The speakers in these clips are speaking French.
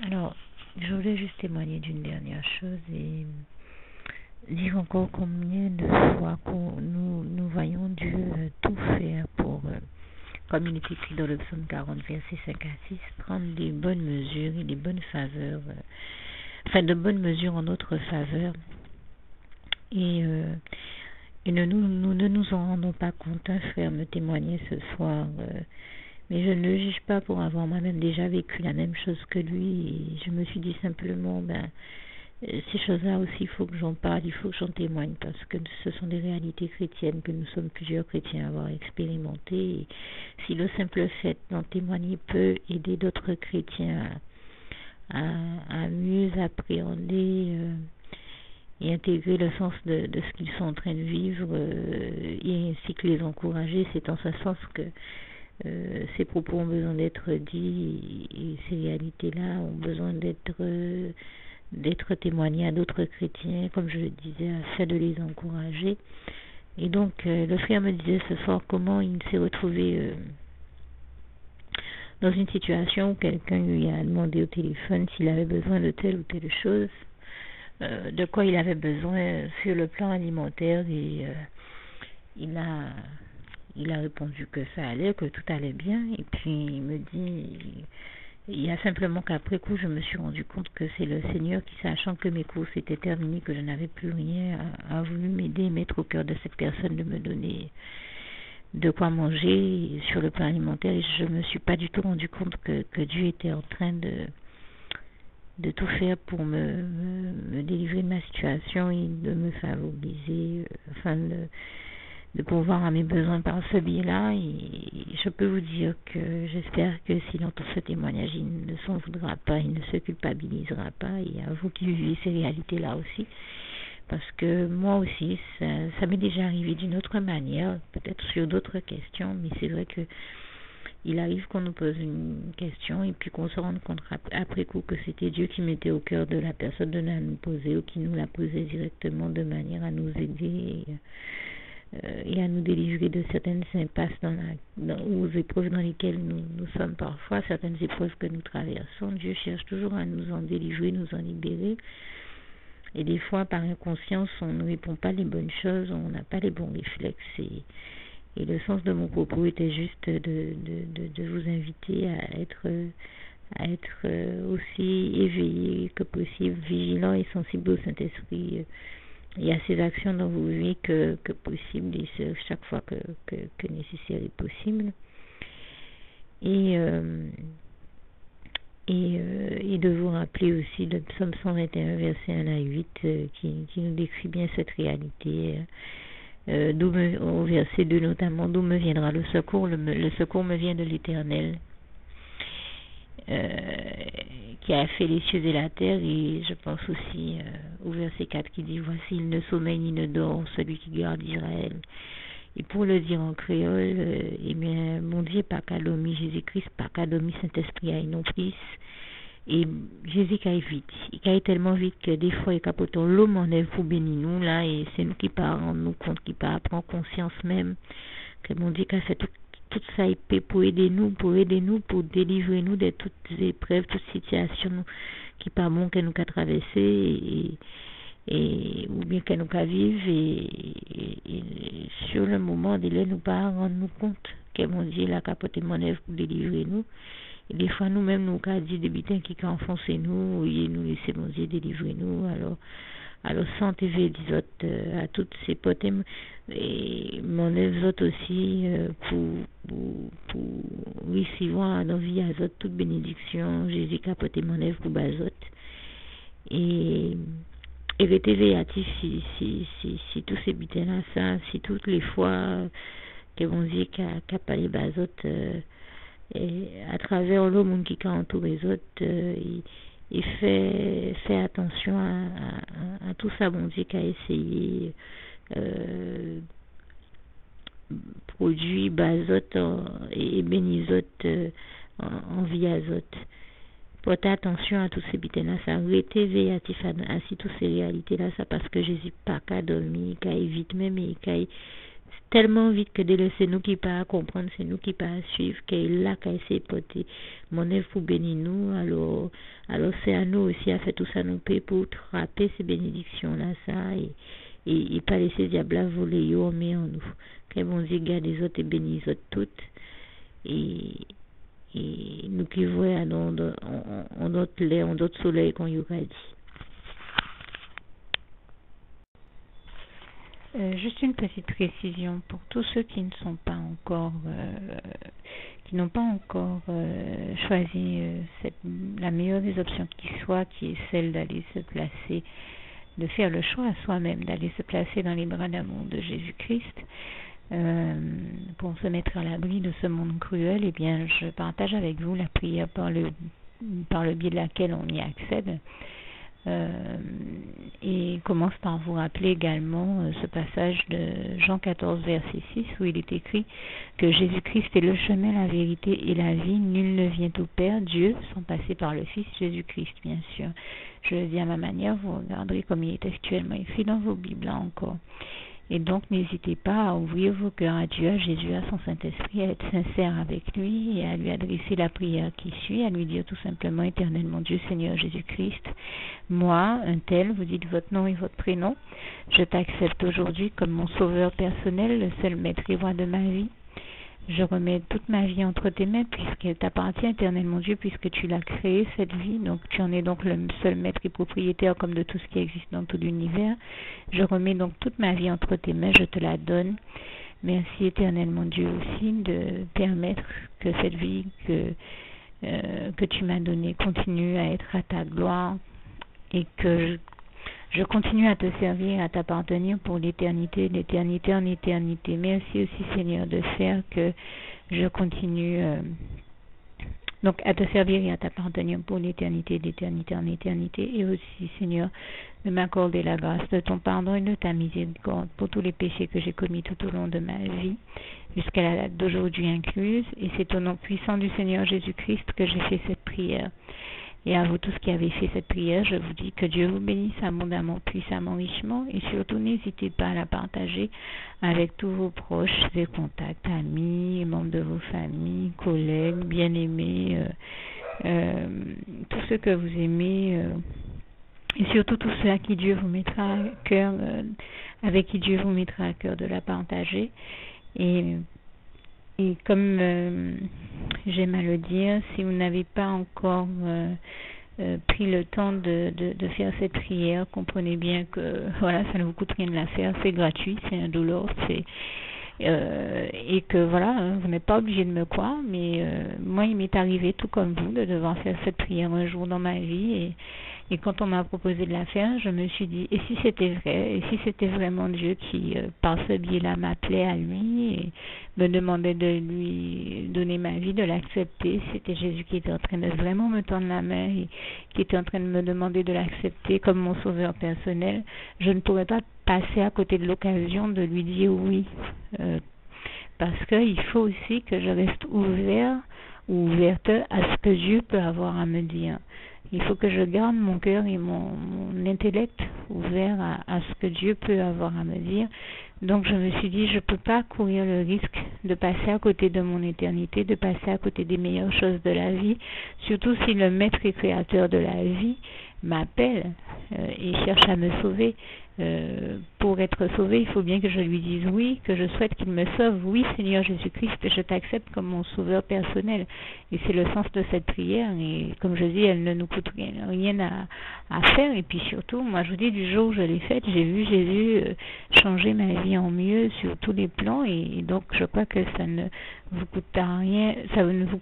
Alors, je voulais juste témoigner d'une dernière chose et dire encore combien de fois nous voyons Dieu tout faire pour, comme il est écrit dans le psaume 40, versets 5 à 6, prendre des bonnes mesures et des bonnes faveurs, enfin de bonnes mesures en notre faveur. Et nous ne nous en rendons pas compte. Un frère me témoignait ce soir, mais je ne le juge pas pour avoir moi-même déjà vécu la même chose que lui. Et je me suis dit simplement, ces choses-là aussi, il faut que j'en parle, il faut que j'en témoigne, parce que ce sont des réalités chrétiennes que nous sommes plusieurs chrétiens à avoir expérimentées. Et si le simple fait d'en témoigner peut aider d'autres chrétiens à mieux appréhender et intégrer le sens de ce qu'ils sont en train de vivre, et ainsi que les encourager, c'est en ce sens que ces propos ont besoin d'être dits et ces réalités-là ont besoin d'être témoignées à d'autres chrétiens, comme je le disais, afin de les encourager. Et donc, le frère me disait ce soir comment il s'est retrouvé dans une situation où quelqu'un lui a demandé au téléphone s'il avait besoin de telle ou telle chose, de quoi il avait besoin sur le plan alimentaire, et il a répondu que ça allait, que tout allait bien. Et puis il me dit, il y a simplement qu'après coup je me suis rendu compte que c'est le Seigneur qui, sachant que mes courses étaient terminées, que je n'avais plus rien, a voulu m'aider et mettre au cœur de cette personne de me donner de quoi manger sur le plan alimentaire. Et je me suis pas du tout rendu compte que Dieu était en train de tout faire pour me délivrer de ma situation et de me favoriser, afin de pouvoir à mes besoins par ce biais-là. Et je peux vous dire que j'espère que s'il entend ce témoignage, il ne s'en voudra pas, il ne se culpabilisera pas, et à vous qui vivez ces réalités-là aussi, parce que moi aussi, ça m'est déjà arrivé d'une autre manière, peut-être sur d'autres questions, mais c'est vrai que il arrive qu'on nous pose une question et puis qu'on se rende compte après coup que c'était Dieu qui mettait au cœur de la personne de la nous poser, ou qui nous la posait directement de manière à nous aider et à nous délivrer de certaines impasses ou épreuves dans lesquelles nous sommes parfois, certaines épreuves que nous traversons. Dieu cherche toujours à nous en délivrer, nous en libérer. Et des fois, par inconscience, on ne répond pas les bonnes choses, on n'a pas les bons réflexes. Et le sens de mon propos était juste de vous inviter à être aussi éveillé que possible, vigilant et sensible au Saint-Esprit et à ses actions dans vos vies que possible, et chaque fois que nécessaire et possible. Et de vous rappeler aussi le psaume 121, verset 1 à 8, qui nous décrit bien cette réalité. Au verset 2 notamment, d'où me viendra le secours? Le secours me vient de l'Éternel, qui a fait les cieux et la terre. Et je pense aussi au verset 4 qui dit, voici, il ne sommeille ni ne dort, celui qui garde Israël. Et pour le dire en créole, eh bien, mon Dieu, pas qu'à dormi, Jésus-Christ, pas qu'à dormi, Saint-Esprit a une prise. Et Jésus qui aille vite, il aille tellement vite que des fois il capote l'homme en œuvre pour bénir nous là, et c'est nous qui pas rendre nous compte, qui pas prendre conscience même que mon Dieu qui a fait tout ça pour aider nous, pour délivrer nous de toutes épreuves, toutes situations qui pas bon que nous qu'à traverser, et ou bien que nous qu'à vivre, et sur le moment de là nous pas rendre nous compte que mon Dieu l'a capoté mon œuvre pour délivrer nous. Et des fois nous-mêmes nous avons dit des bêtises qui ont enfoncé nous, et nous laisser mon Dieu délivrer nous. Alors santé des autres à toutes ces potes, et mon œuvre autres aussi pour recevoir dans vie à autres toute bénédiction. Jésus qui a porté mon œuvre pour bas autres, et rester véatif si tous ces bêtises là, ça, si toutes les fois que mon Dieu qui a parlé bas autres, et à travers le monde qui entoure les autres, il fait attention à tout ça, bon Dieu, qui a essayé produit bazote et bénisote en vie azote. Portez attention à tous ces bits-là, ça restez véatif à toutes ces réalités-là, ça, parce que Jésus pas qu'à dormir, qu'à éviter même, et qu'à tellement vite que dès le c'est nous qui pas à comprendre, c'est nous qui pas à suivre, qu'il là qu'à essayer de porter mon œuvre pour bénir nous, alors c'est à nous aussi à faire tout ça nous paie pour attraper ces bénédictions là ça et pas laisser diable voler yo mais en nous. Que bon Dieu garde les autres et bénisse les autres toutes et nous qui voyons en notre lait, en notre soleil qu'on y aura dit. Juste une petite précision pour tous ceux qui ne sont pas encore, qui n'ont pas encore choisi la meilleure des options qui soit, qui est celle d'aller se placer, de faire le choix à soi-même, d'aller se placer dans les bras d'amour de Jésus-Christ, pour se mettre à l'abri de ce monde cruel. Eh bien, je partage avec vous la prière par le biais de laquelle on y accède. Et commence par vous rappeler également ce passage de Jean 14 verset 6 où il est écrit que Jésus-Christ est le chemin, la vérité et la vie, nul ne vient au Père, Dieu, sans passer par le Fils Jésus-Christ, bien sûr. Je le dis à ma manière, vous regarderez comme il est actuellement écrit dans vos Bibles là encore. Et donc, n'hésitez pas à ouvrir vos cœurs à Dieu, à Jésus, à son Saint-Esprit, à être sincère avec lui et à lui adresser la prière qui suit, à lui dire tout simplement, éternellement Dieu, Seigneur Jésus-Christ, moi, un tel, vous dites votre nom et votre prénom, je t'accepte aujourd'hui comme mon sauveur personnel, le seul maître et roi de ma vie. Je remets toute ma vie entre tes mains puisqu'elle t'appartient éternellement Dieu, puisque tu l'as créée cette vie, donc tu en es donc le seul maître et propriétaire comme de tout ce qui existe dans tout l'univers. Je remets donc toute ma vie entre tes mains, je te la donne. Merci éternellement Dieu aussi de permettre que cette vie que tu m'as donnée continue à être à ta gloire et que je continue à te servir, à t'appartenir pour l'éternité, d'éternité en éternité. Merci aussi Seigneur de faire que je continue donc à te servir et à t'appartenir pour l'éternité, d'éternité en éternité. Et aussi Seigneur de m'accorder la grâce de ton pardon et de ta miséricorde pour tous les péchés que j'ai commis tout au long de ma vie, jusqu'à la date d'aujourd'hui incluse. Et c'est au nom puissant du Seigneur Jésus-Christ que j'ai fait cette prière. Et à vous tous qui avez fait cette prière, je vous dis que Dieu vous bénisse abondamment, puissamment, richement, et surtout n'hésitez pas à la partager avec tous vos proches et contacts, amis, membres de vos familles, collègues, bien-aimés, tous ceux que vous aimez, et surtout tous ceux à qui Dieu vous mettra à cœur, avec qui Dieu vous mettra à cœur de la partager. Et comme j'aime à le dire, si vous n'avez pas encore pris le temps de faire cette prière, comprenez bien que voilà, ça ne vous coûte rien de la faire, c'est gratuit, c'est indolore, et que voilà, vous n'êtes pas obligé de me croire, mais moi il m'est arrivé tout comme vous de devoir faire cette prière un jour dans ma vie, et quand on m'a proposé de la faire, je me suis dit, et si c'était vrai, et si c'était vraiment Dieu qui, par ce biais-là, m'appelait à lui et me demandait de lui donner ma vie, de l'accepter, c'était Jésus qui était en train de vraiment me tendre la main et qui était en train de me demander de l'accepter comme mon sauveur personnel, je ne pourrais pas passer à côté de l'occasion de lui dire oui, parce qu'il faut aussi que je reste ouvert ou ouverte à ce que Dieu peut avoir à me dire. Il faut que je garde mon cœur et mon intellect ouvert à ce que Dieu peut avoir à me dire. Donc je me suis dit, je ne peux pas courir le risque de passer à côté de mon éternité, de passer à côté des meilleures choses de la vie, surtout si le maître et créateur de la vie m'appelle et cherche à me sauver. Pour être sauvé, il faut bien que je lui dise oui, que je souhaite qu'il me sauve. Oui, Seigneur Jésus-Christ, je t'accepte comme mon sauveur personnel. Et c'est le sens de cette prière. Et comme je dis, elle ne nous coûte rien à faire. Et puis surtout, moi je vous dis, du jour où je l'ai faite, j'ai vu Jésus changer ma vie en mieux sur tous les plans. Et donc je crois que ça ne vous coûte rien, ça ne vous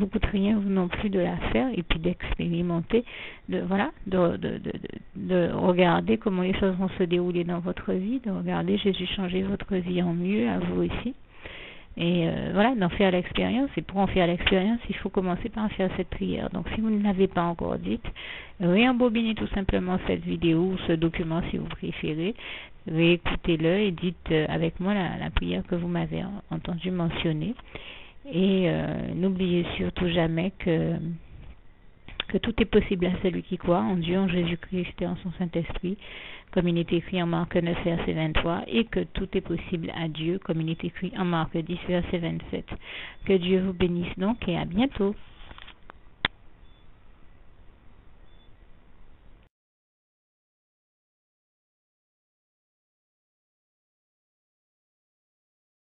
coûte rien vous non plus de la faire et puis d'expérimenter, de regarder comment les choses vont se dérouler dans votre vie, de regarder Jésus changer votre vie en mieux, à vous aussi. Et voilà, d'en faire l'expérience. Et pour en faire l'expérience, il faut commencer par faire cette prière. Donc si vous ne l'avez pas encore dite, réembobinez tout simplement cette vidéo ou ce document si vous préférez, réécoutez-le et dites avec moi la prière que vous m'avez entendu mentionner. Et n'oubliez surtout jamais que que tout est possible à celui qui croit en Dieu, en Jésus-Christ et en son Saint-Esprit, comme il est écrit en Marc 9, verset 23, et que tout est possible à Dieu, comme il est écrit en Marc 10, verset 27. Que Dieu vous bénisse donc et à bientôt.